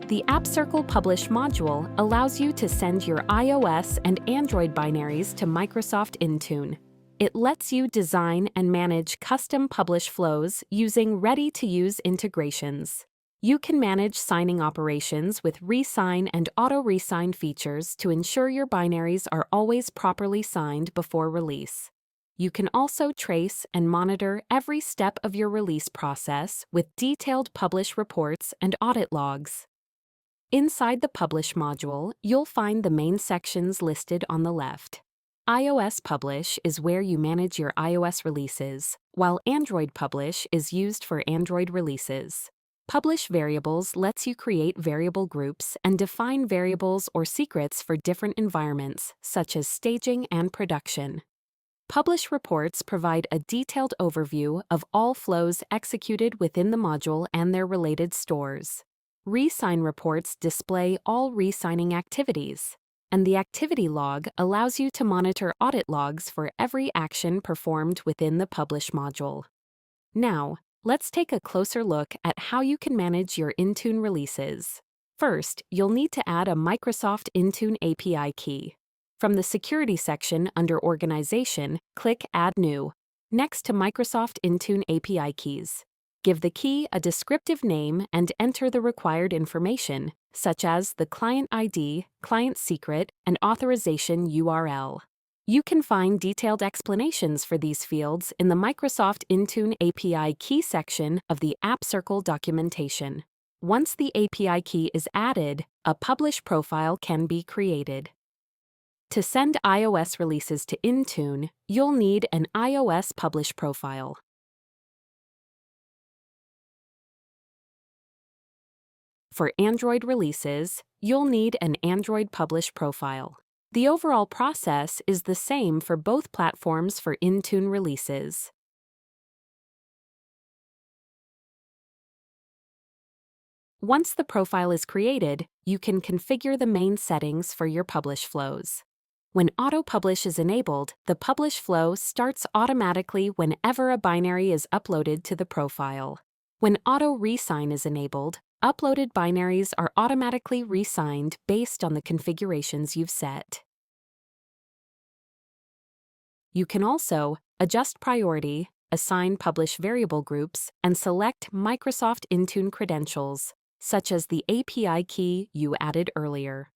The Appcircle Publish module allows you to send your iOS and Android binaries to Microsoft Intune. It lets you design and manage custom publish flows using ready-to-use integrations. You can manage signing operations with re-sign and auto-re-sign features to ensure your binaries are always properly signed before release. You can also trace and monitor every step of your release process with detailed publish reports and audit logs. Inside the Publish module, you'll find the main sections listed on the left. iOS Publish is where you manage your iOS releases, while Android Publish is used for Android releases. Publish Variables lets you create variable groups and define variables or secrets for different environments, such as staging and production. Publish Reports provide a detailed overview of all flows executed within the module and their related stores. Re-sign reports display all re-signing activities, and the activity log allows you to monitor audit logs for every action performed within the Publish module. Now, let's take a closer look at how you can manage your Intune releases. First, you'll need to add a Microsoft Intune API key. From the Security section under Organization, click Add New, next to Microsoft Intune API keys. Give the key a descriptive name and enter the required information, such as the client ID, client secret, and authorization URL. You can find detailed explanations for these fields in the Microsoft Intune API key section of the Appcircle documentation. Once the API key is added, a Publish profile can be created. To send iOS releases to Intune, you'll need an iOS Publish profile. For Android releases, you'll need an Android Publish profile. The overall process is the same for both platforms for Intune releases. Once the profile is created, you can configure the main settings for your publish flows. When auto-publish is enabled, the publish flow starts automatically whenever a binary is uploaded to the profile. When auto-re-sign is enabled, uploaded binaries are automatically re-signed based on the configurations you've set. You can also adjust priority, assign publish variable groups, and select Microsoft Intune credentials, such as the API key you added earlier.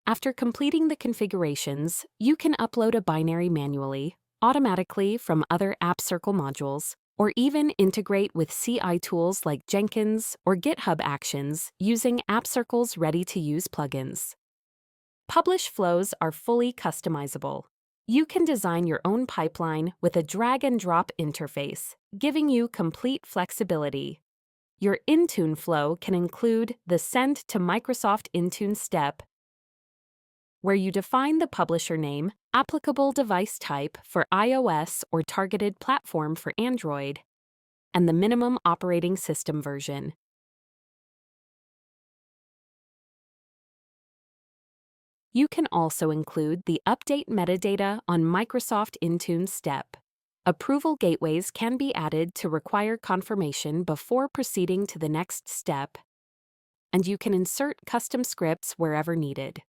After completing the configurations, you can upload a binary manually, automatically from other Appcircle modules, or even integrate with CI tools like Jenkins or GitHub Actions using Appcircle's ready-to-use plugins. Publish flows are fully customizable. You can design your own pipeline with a drag-and-drop interface, giving you complete flexibility. Your Intune flow can include the Send to Microsoft Intune step, where you define the publisher name, applicable device type for iOS or targeted platform for Android, and the minimum operating system version. You can also include the Update metadata on Microsoft Intune step. Approval gateways can be added to require confirmation before proceeding to the next step, and you can insert custom scripts wherever needed.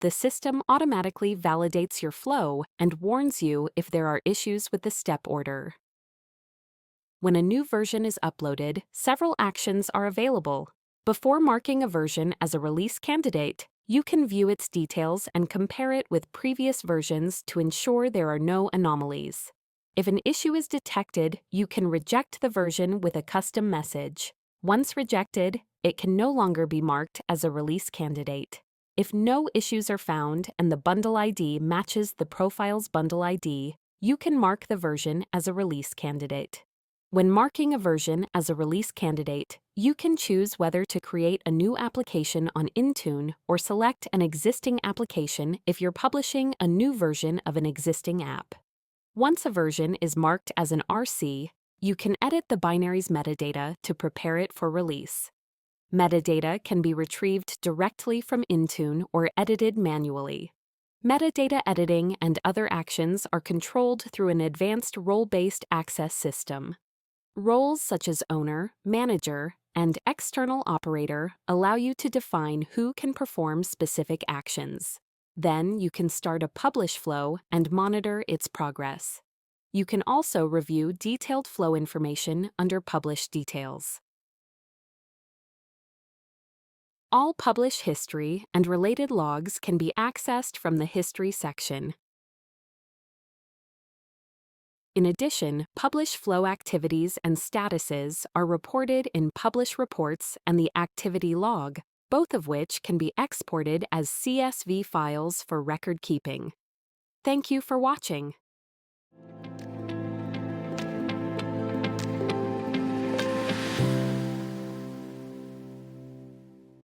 The system automatically validates your flow and warns you if there are issues with the step order. When a new version is uploaded, several actions are available. Before marking a version as a release candidate, you can view its details and compare it with previous versions to ensure there are no anomalies. If an issue is detected, you can reject the version with a custom message. Once rejected, it can no longer be marked as a release candidate. If no issues are found and the bundle ID matches the profile's bundle ID, you can mark the version as a release candidate. When marking a version as a release candidate, you can choose whether to create a new application on Intune or select an existing application if you're publishing a new version of an existing app. Once a version is marked as an RC, you can edit the binary's metadata to prepare it for release. Metadata can be retrieved directly from Intune or edited manually. Metadata editing and other actions are controlled through an advanced role-based access system. Roles such as owner, manager, and external operator allow you to define who can perform specific actions. Then you can start a publish flow and monitor its progress. You can also review detailed flow information under Publish Details. All publish history and related logs can be accessed from the History section. In addition, publish flow activities and statuses are reported in Publish Reports and the Activity Log, both of which can be exported as CSV files for record keeping. Thank you for watching.